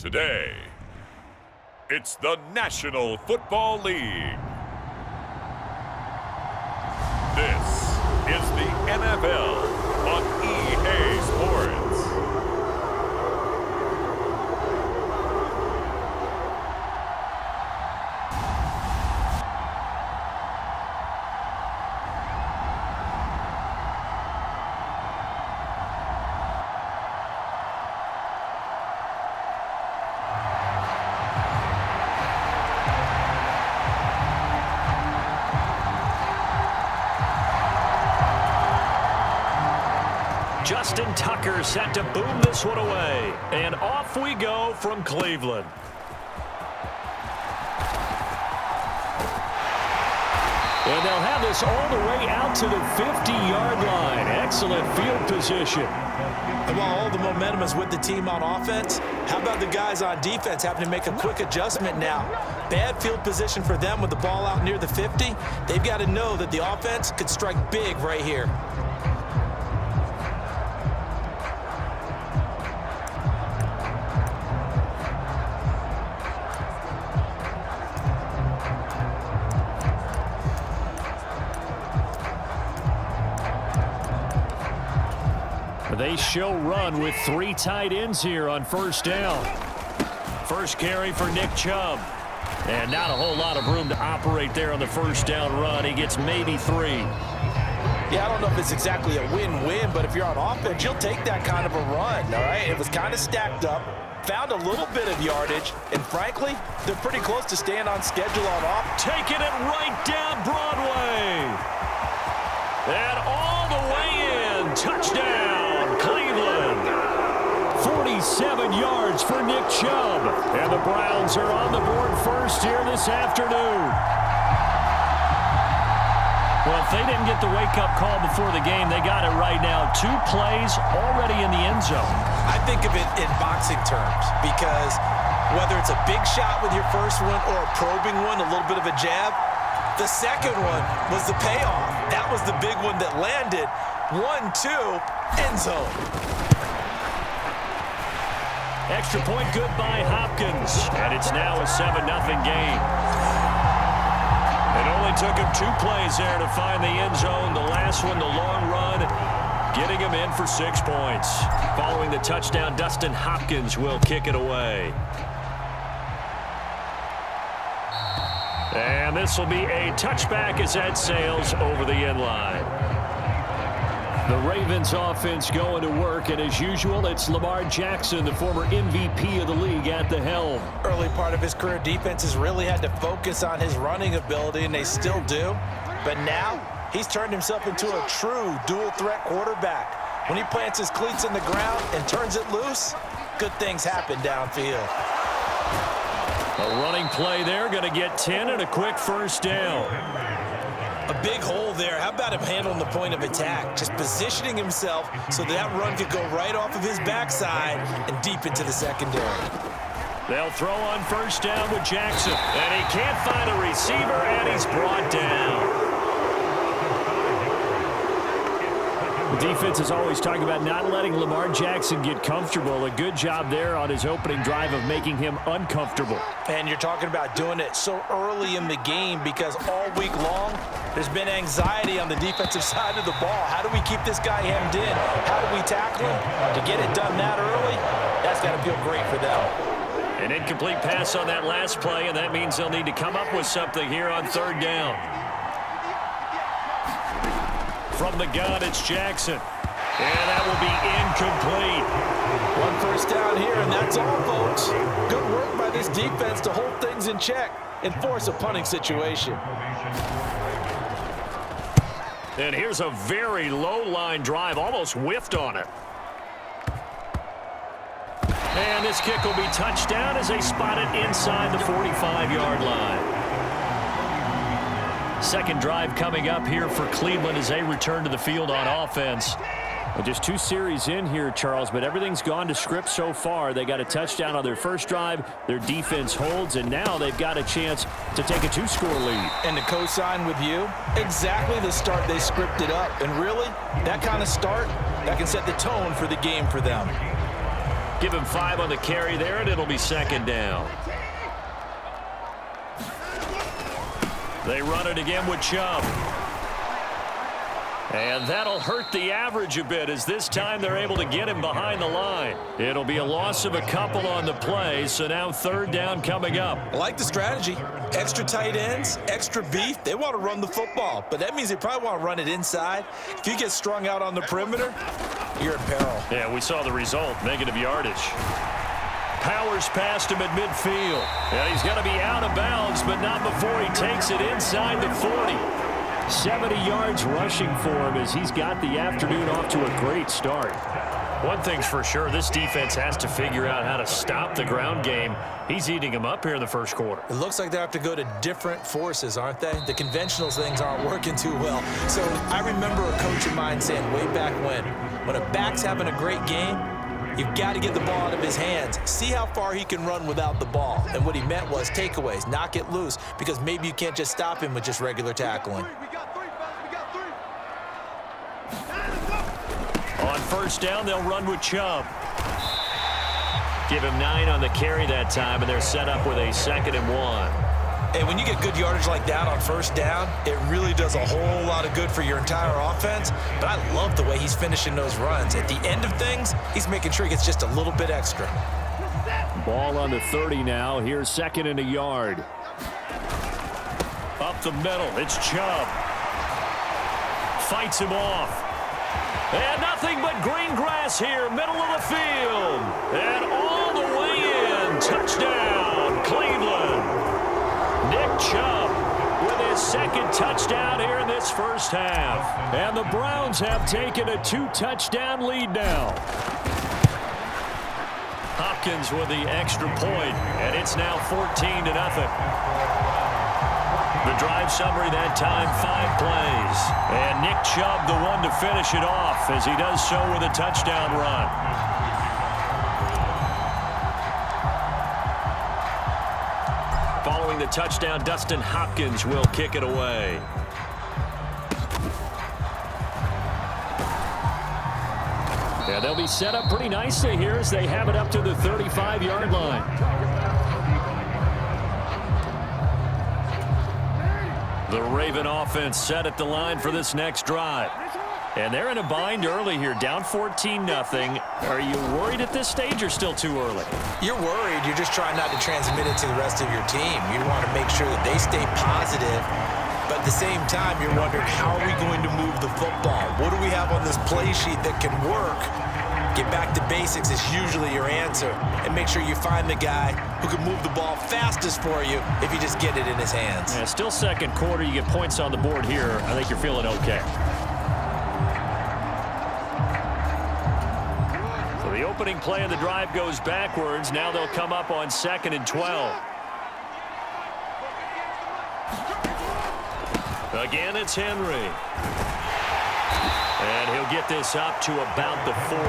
Today, it's the National Football League. This is the NFL on EA Sports. Justin Tucker set to boom this one away. And off we go from Cleveland. And they'll have this all the way out to the 50-yard line. Excellent field position. And while all the momentum is with the team on offense, how about the guys on defense having to make a quick adjustment now? Bad field position for them with the ball out near the 50. They've got to know that the offense could strike big right here. They show run with three tight ends here on first down. First carry for Nick Chubb. And not a whole lot of room to operate there on the first down run. He gets maybe three. Yeah, I don't know if it's exactly a win-win, but if you're on offense, you'll take that kind of a run, all right? It was kind of stacked up, found a little bit of yardage, and frankly, they're pretty close to staying on schedule on off. Taking it right down Broadway. And all the way in. Touchdown. Cleveland. 47 yards for Nick Chubb. And the Browns are on the board first here this afternoon. Well, if they didn't get the wake-up call before the game, they got it right now. 2 plays already in the end zone. I think of it in boxing terms because whether it's a big shot with your first one or a probing one, a little bit of a jab, the second one was the payoff. That was the big one that landed. 1-2, end zone. Extra point good by Hopkins. And it's now a 7-0 game. It only took him 2 plays there to find the end zone. The last one, the long run, getting him in for 6 points. Following the touchdown, Dustin Hopkins will kick it away. And this will be a touchback as that sails over the end line. The Ravens offense going to work, and as usual, it's Lamar Jackson, the former MVP of the league, at the helm. Early part of his career, defenses really had to focus on his running ability, and they still do. But now, he's turned himself into a true dual-threat quarterback. When he plants his cleats in the ground and turns it loose, good things happen downfield. A running play there, going to get 10 and a quick first down. A big hole there. How about him handling the point of attack? Just positioning himself so that run could go right off of his backside and deep into the secondary. They'll throw on first down with Jackson. And he can't find a receiver, and he's brought down. The defense is always talking about not letting Lamar Jackson get comfortable. A good job there on his opening drive of making him uncomfortable. And you're talking about doing it so early in the game because all week long, there's been anxiety on the defensive side of the ball. How do we keep this guy hemmed in? How do we tackle him? To get it done that early, that's got to feel great for them. An incomplete pass on that last play, and that means they'll need to come up with something here on third down. From the gun, it's Jackson. And that will be incomplete. 1 first down here, and that's all, folks. Good work by this defense to hold things in check and force a punting situation. And here's a very low-line drive, almost whiffed on it. And this kick will be touchdown as they spot it inside the 45-yard line. Second drive coming up here for Cleveland as they return to the field on offense. Well, just 2 series in here, Charles, but everything's gone to script so far. They got a touchdown on their first drive. Their defense holds, and now they've got a chance to take a 2-score lead. And to co-sign with you, exactly the start they scripted up. And really, that kind of start, that can set the tone for the game for them. Give him 5 on the carry there, and it'll be second down. They run it again with Chubb. And that'll hurt the average a bit, as this time they're able to get him behind the line. It'll be a loss of a couple on the play, so now third down coming up. I like the strategy. Extra tight ends, extra beef. They want to run the football, but that means they probably want to run it inside. If you get strung out on the perimeter, you're in peril. Yeah, we saw the result, negative yardage. Powers past him at midfield. And he's going to be out of bounds, but not before he takes it inside the 40. 70 yards rushing for him as he's got the afternoon off to a great start. One thing's for sure, this defense has to figure out how to stop the ground game. He's eating them up here in the first quarter. It looks like they have to go to different forces, aren't they? The conventional things aren't working too well. So I remember a coach of mine saying way back when a back's having a great game, you've got to get the ball out of his hands. See how far he can run without the ball. And what he meant was takeaways, knock it loose, because maybe you can't just stop him with just regular tackling. On first down, they'll run with Chubb. Give him 9 on the carry that time, and they're set up with a 2nd and 1. And when you get good yardage like that on first down, it really does a whole lot of good for your entire offense. But I love the way he's finishing those runs. At the end of things, he's making sure he gets just a little bit extra. Ball on the 30 now. Here's 2nd and a yard. Up the middle, it's Chubb. Fights him off. And nothing but green grass here, middle of the field. And all the way in. Touchdown, Cleveland. Nick Chubb with his 2nd touchdown here in this first half. And the Browns have taken a 2-touchdown lead now. Hopkins with the extra point, and it's now 14-0. The drive summary that time, 5 plays. And Nick Chubb the one to finish it off as he does so with a touchdown run. Following the touchdown, Dustin Hopkins will kick it away. Yeah, they'll be set up pretty nicely here as they have it up to the 35-yard line. The Raven offense set at the line for this next drive. And they're in a bind early here, down 14-0. Are you worried at this stage or still too early? You're worried. You're just trying not to transmit it to the rest of your team. You want to make sure that they stay positive. But at the same time, you're wondering, how are we going to move the football? What do we have on this play sheet that can work? Get back to basics is usually your answer. And make sure you find the guy who can move the ball fastest for you if you just get it in his hands. Yeah, still second quarter. You get points on the board here. I think you're feeling okay. So the opening play of the drive goes backwards. Now they'll come up on 2nd and 12. Again, it's Henry. And he'll get this up to about the 40.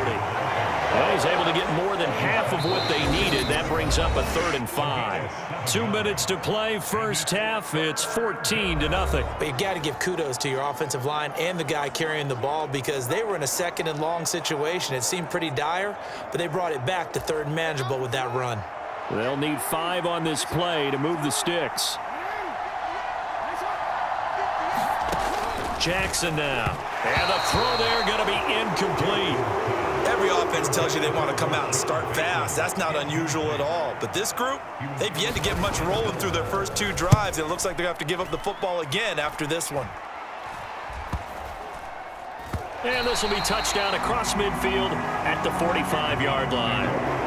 Well, he's able to get more than half of what they needed. That brings up a 3rd and 5. 2 minutes to play, first half. It's 14-0. But you got to give kudos to your offensive line and the guy carrying the ball, because they were in a 2nd and long situation. It seemed pretty dire, but they brought it back to 3rd and manageable with that run. They'll need 5 on this play to move the sticks. Jackson now. And the throw there going to be incomplete. Every offense tells you they want to come out and start fast. That's not unusual at all. But this group, they've yet to get much rolling through their first 2 drives. It looks like they have to give up the football again after this one. And this will be touchdown across midfield at the 45-yard line.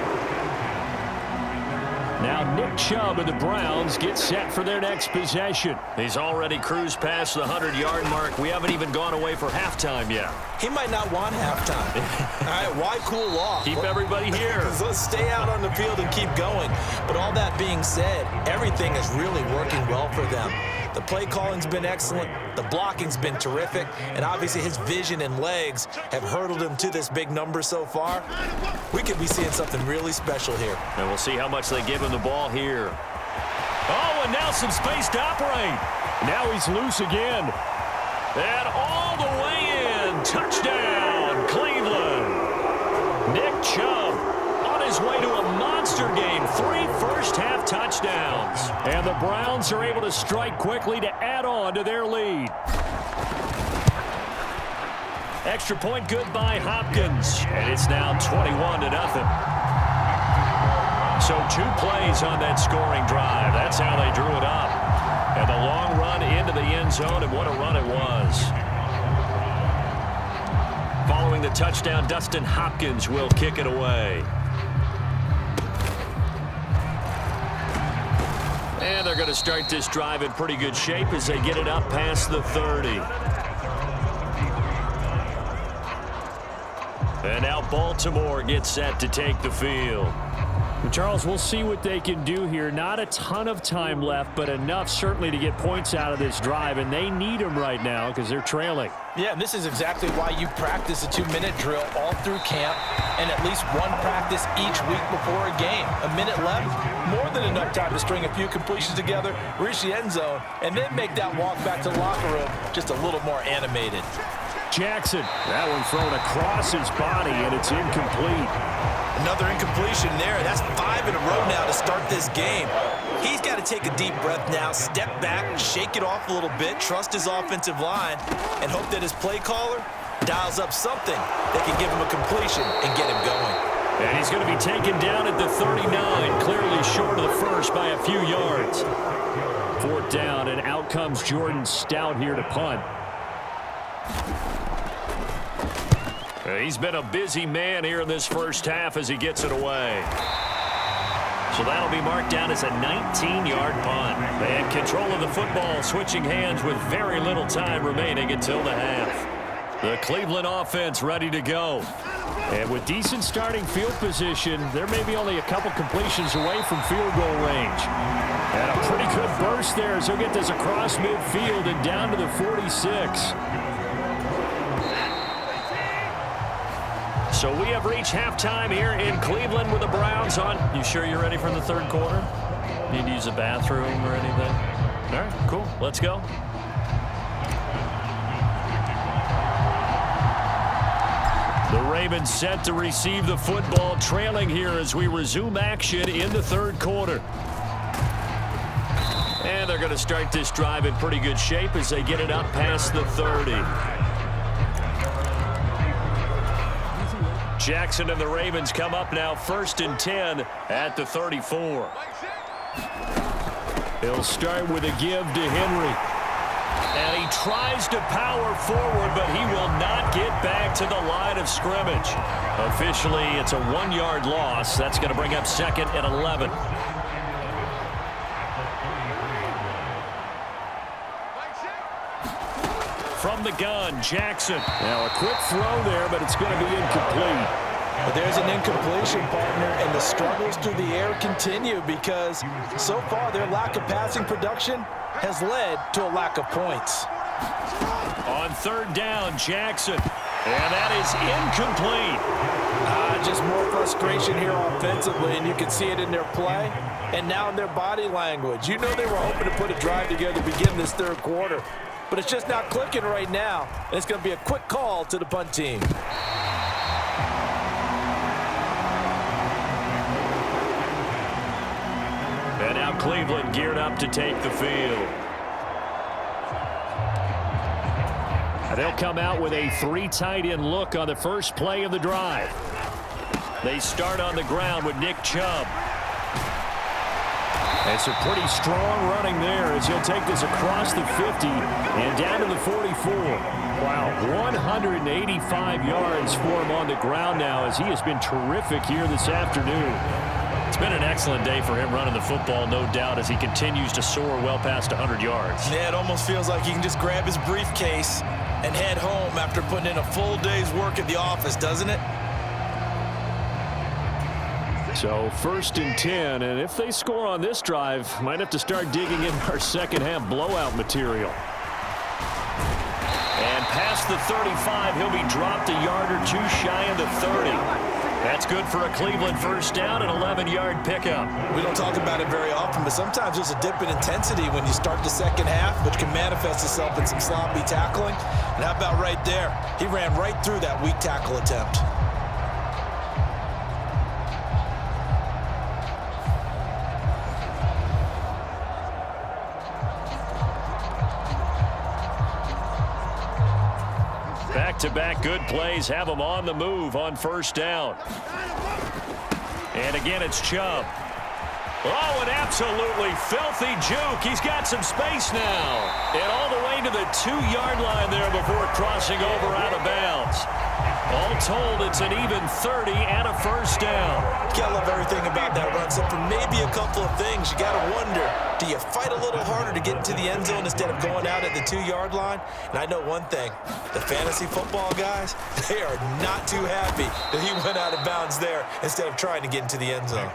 Now Nick Chubb of the Browns gets set for their next possession. He's already cruised past the 100-yard mark. We haven't even gone away for halftime yet. He might not want halftime. All right, why cool off? Keep everybody here. Let's stay out on the field and keep going. But all that being said, everything is really working well for them. The play calling's been excellent. The blocking's been terrific. And obviously his vision and legs have hurdled him to this big number so far. We could be seeing something really special here. And we'll see how much they give him the ball here. Oh, and now some space to operate. Now he's loose again. And all the way in. Touchdown, Cleveland. Nick Chubb on his way to a monster game. 3 first-half touchdowns. And the Browns are able to strike quickly to add on to their lead. Extra point good by Hopkins. And it's now 21-0. So 2 plays on that scoring drive. That's how they drew it up. And the long run into the end zone, and what a run it was. Following the touchdown, Dustin Hopkins will kick it away. And they're going to start this drive in pretty good shape as they get it up past the 30. And now Baltimore gets set to take the field. Charles, we'll see what they can do here. Not a ton of time left, but enough certainly to get points out of this drive, and they need them right now because they're trailing. Yeah, and this is exactly why you practice a 2-minute drill all through camp and at least one practice each week before a game. A minute left, more than enough time to string a few completions together, reach the end zone, and then make that walk back to the locker room just a little more animated. Jackson, that one thrown across his body, and it's incomplete. Another incompletion there. That's 5 in a row now to start this game. He's got to take a deep breath now, step back, shake it off a little bit, trust his offensive line, and hope that his play caller dials up something that can give him a completion and get him going. And he's going to be taken down at the 39, clearly short of the first by a few yards. 4th down, and out comes Jordan Stout here to punt. He's been a busy man here in this first half as he gets it away. So that'll be marked down as a 19-yard punt. They had control of the football, switching hands with very little time remaining until the half. The Cleveland offense ready to go. And with decent starting field position, there may be only a couple completions away from field goal range. And a pretty good burst there as he'll get this across midfield and down to the 46. So we have reached halftime here in Cleveland with the Browns on. You sure you're ready for the 3rd quarter? Need to use a bathroom or anything? All right, cool. Let's go. The Ravens set to receive the football, trailing here as we resume action in the 3rd quarter. And they're going to start this drive in pretty good shape as they get it up past the 30. Jackson and the Ravens come up now 1st and 10 at the 34. He'll start with a give to Henry. And he tries to power forward, but he will not get back to the line of scrimmage. Officially, it's a 1-yard loss. That's going to bring up 2nd and 11. From the gun, Jackson. Now a quick throw there, but it's going to be incomplete. But there's an incompletion, partner, and the struggles through the air continue because so far their lack of passing production has led to a lack of points. On 3rd down, Jackson. And that is incomplete. Just more frustration here offensively, and you can see it in their play and now in their body language. You know they were hoping to put a drive together to begin this 3rd quarter. But it's just not clicking right now. And it's going to be a quick call to the punt team. And now Cleveland geared up to take the field. They'll come out with a 3 tight end look on the first play of the drive. They start on the ground with Nick Chubb. It's a pretty strong running there as he'll take this across the 50 and down to the 44. Wow, 185 yards for him on the ground now as he has been terrific here this afternoon. It's been an excellent day for him running the football, no doubt, as he continues to soar well past 100 yards. Yeah, it almost feels like he can just grab his briefcase and head home after putting in a full day's work at the office, doesn't it? So 1st and 10, and if they score on this drive, might have to start digging in our second-half blowout material. And past the 35, he'll be dropped a yard or 2 shy of the 30. That's good for a Cleveland first down, an 11-yard pickup. We don't talk about it very often, but sometimes there's a dip in intensity when you start the second half, which can manifest itself in some sloppy tackling. And how about right there? He ran right through that weak tackle attempt. back-to-back good plays have them on the move on first down. And again, it's Chubb. Oh, an absolutely filthy juke. He's got some space now. And all the way to the 2-yard line there before crossing over out of bounds. All told, it's an even 30 and a first down. I love everything about that run, except for maybe a couple of things. You got to wonder, do you fight a little harder to get into the end zone instead of going out at the 2-yard line? And I know one thing, the fantasy football guys, they are not too happy that he went out of bounds there instead of trying to get into the end zone.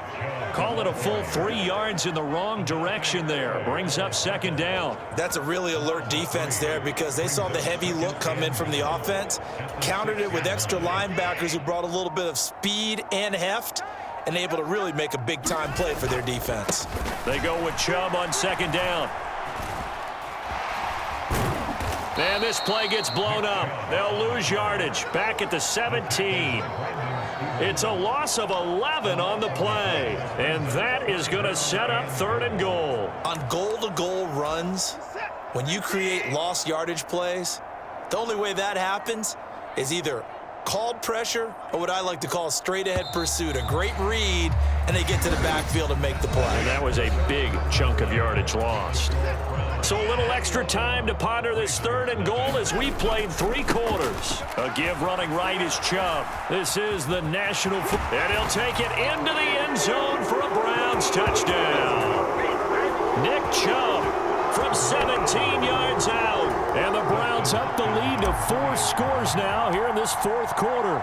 Call it a full 3 yards in the wrong direction there. Brings up second down. That's a really alert defense there because they saw the heavy look come in from the offense, countered it with extra linebackers who brought a little bit of speed and heft, and able to really make a big-time play for their defense. They go with Chubb on second down. And this play gets blown up. They'll lose yardage. Back at the 17. It's a loss of 11 on the play. And that is going to set up third and goal. On goal-to-goal runs, when you create lost yardage plays, the only way that happens is either called pressure or what I like to call straight-ahead pursuit. A great read, and they get to the backfield and make the play. And that was a big chunk of yardage lost. So a little extra time to ponder this third and goal as we played 3 quarters. A give running right is Chubb. This is the National Football. And he'll take it into the end zone for a Browns touchdown. Nick Chubb from 17 yards out. And the Browns up the lead to 4 scores now here in this fourth quarter.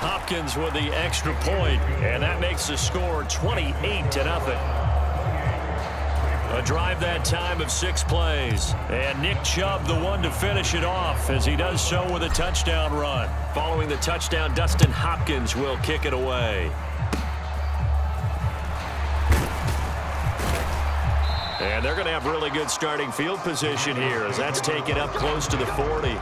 Hopkins with the extra point, and that makes the score 28-0. A drive that time of 6 plays. And Nick Chubb the one to finish it off as he does so with a touchdown run. Following the touchdown, Dustin Hopkins will kick it away. And they're going to have really good starting field position here as that's taken up close to the 40.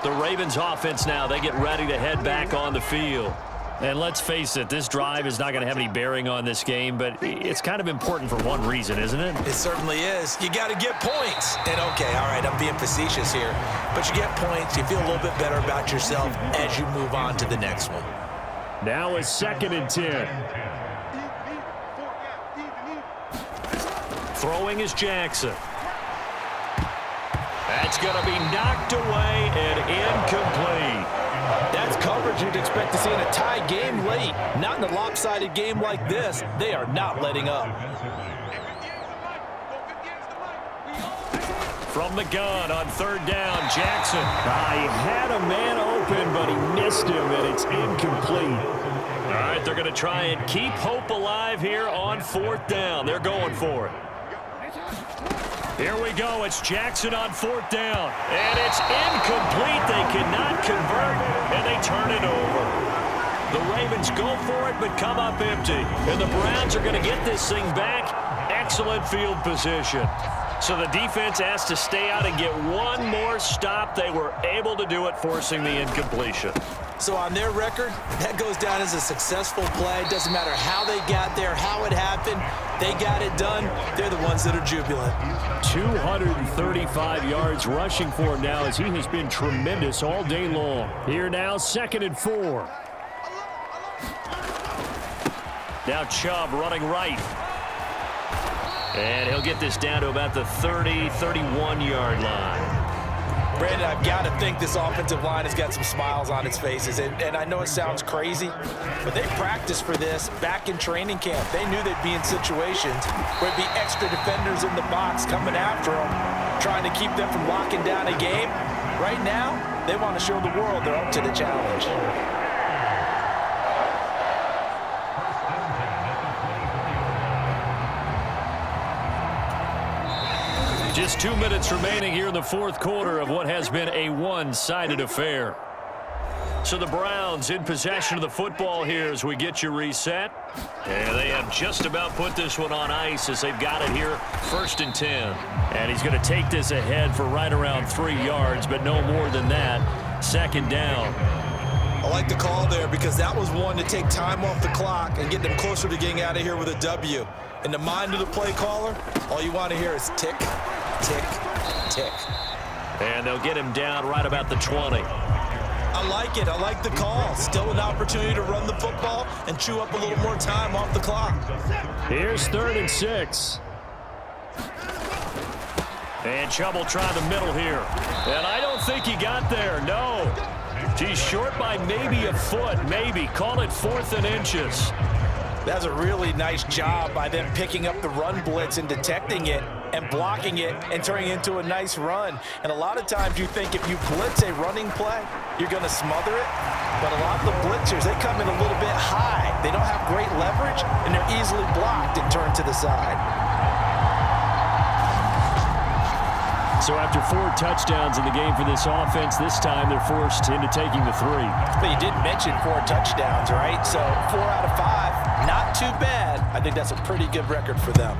The Ravens offense now, they get ready to head back on the field. And let's face it, this drive is not going to have any bearing on this game, but it's kind of important for one reason, isn't it? It certainly is. You got to get points. And okay, all right, I'm being facetious here, but you get points, you feel a little bit better about yourself as you move on to the next one. Now it's 2nd and 10. Throwing is Jackson. That's going to be knocked away and incomplete. That's coverage you'd expect to see in a tie game late. Not in a lopsided game like this. They are not letting up. From the gun on 3rd down, Jackson. He had a man open, but he missed him, and it's incomplete. All right, they're going to try and keep hope alive here on 4th down. They're going for it. Here we go. It's Jackson on 4th down. And it's incomplete. They cannot convert, and they turn it over. The Ravens go for it, but come up empty. And the Browns are going to get this thing back. Excellent field position. So the defense has to stay out and get one more stop. They were able to do it, forcing the incompletion. So on their record, that goes down as a successful play. Doesn't matter how they got there, how it happened. They got it done. They're the ones that are jubilant. 235 yards rushing for him now as he has been tremendous all day long. Here now, 2nd and 4. Now Chubb running right. And he'll get this down to about the 30, 31-yard line. Brandon, I've got to think this offensive line has got some smiles on its faces. And I know it sounds crazy, but they practiced for this back in training camp. They knew they'd be in situations where it'd be extra defenders in the box coming after them, trying to keep them from locking down a game. Right now, they want to show the world they're up to the challenge. Just 2 minutes remaining here in the fourth quarter of what has been a one-sided affair. So the Browns in possession of the football here as we get you reset. And they have just about put this one on ice as they've got it here, 1st and 10. And he's going to take this ahead for right around 3 yards, but no more than that. 2nd down. I like the call there because that was one to take time off the clock and get them closer to getting out of here with a W. In the mind of the play caller, all you want to hear is tick, tick, tick. And they'll get him down right about the 20. I like it. I like the call. Still an opportunity to run the football and chew up a little more time off the clock. Here's 3rd and 6. And trouble trying the middle here. And I don't think he got there. No. He's short by maybe a foot, maybe. Call it 4th and inches. That's a really nice job by them picking up the run blitz and detecting it and blocking it and turning it into a nice run. And a lot of times you think if you blitz a running play, you're going to smother it. But a lot of the blitzers, they come in a little bit high. They don't have great leverage, and they're easily blocked and turned to the side. So after 4 touchdowns in the game for this offense, this time they're forced into taking the 3. But you did mention 4 touchdowns, right? So 4 out of 5, not too bad. I think that's a pretty good record for them.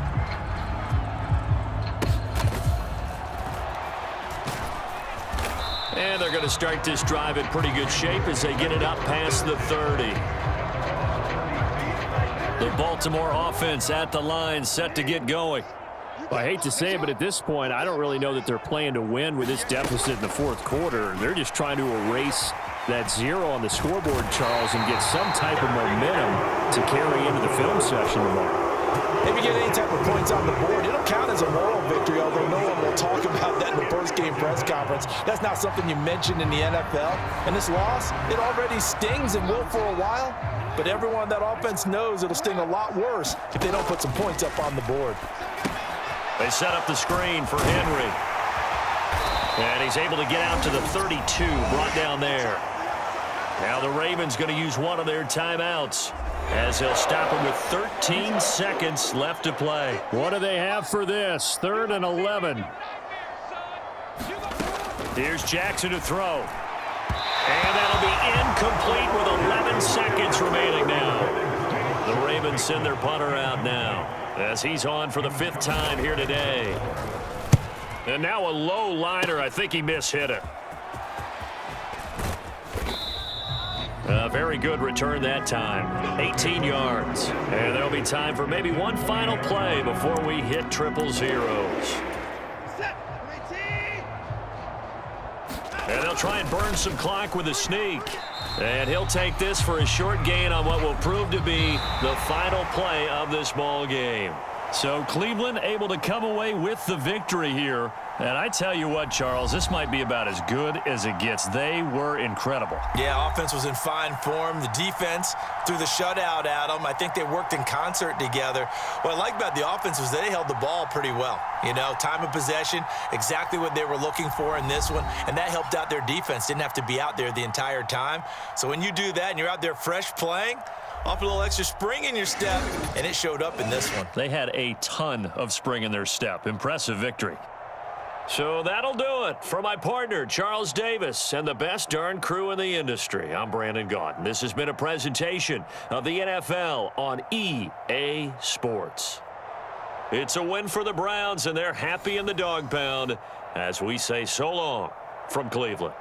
And they're going to start this drive in pretty good shape as they get it up past the 30. The Baltimore offense at the line, set to get going. Well, I hate to say it, but at this point, I don't really know that they're playing to win with this deficit in the 4th quarter. They're just trying to erase that 0 on the scoreboard, Charles, and get some type of momentum to carry into the film session tomorrow. If you get any type of points on the board, it'll count as a moral victory, although no one will talk about that in the post-game press conference. That's not something you mentioned in the NFL. And this loss, it already stings and will for a while, but everyone on that offense knows it'll sting a lot worse if they don't put some points up on the board. They set up the screen for Henry. And he's able to get out to the 32, brought down there. Now the Ravens going to use one of their timeouts as they'll stop him with 13 seconds left to play. What do they have for this? 3rd and 11. Here's Jackson to throw. And that'll be incomplete with 11 seconds remaining now. The Ravens send their punter out now as he's on for the 5th time here today. And now a low liner. I think he mishit it. A very good return that time. 18 yards. And there'll be time for maybe one final play before we hit 000. And they'll try and burn some clock with a sneak. And he'll take this for a short gain on what will prove to be the final play of this ball game. So Cleveland able to come away with the victory here. And I tell you what, Charles, this might be about as good as it gets. They were incredible. Yeah, offense was in fine form. The defense threw the shutout at them. I think they worked in concert together. What I like about the offense was they held the ball pretty well. You know, time of possession, exactly what they were looking for in this one, and that helped out their defense. Didn't have to be out there the entire time. So when you do that and you're out there fresh playing, off a little extra spring in your step, and it showed up in this one. They had a ton of spring in their step. Impressive victory. So that'll do it for my partner, Charles Davis, and the best darn crew in the industry. I'm Brandon Gaudin. This has been a presentation of the NFL on EA Sports. It's a win for the Browns, and they're happy in the dog pound as we say so long from Cleveland.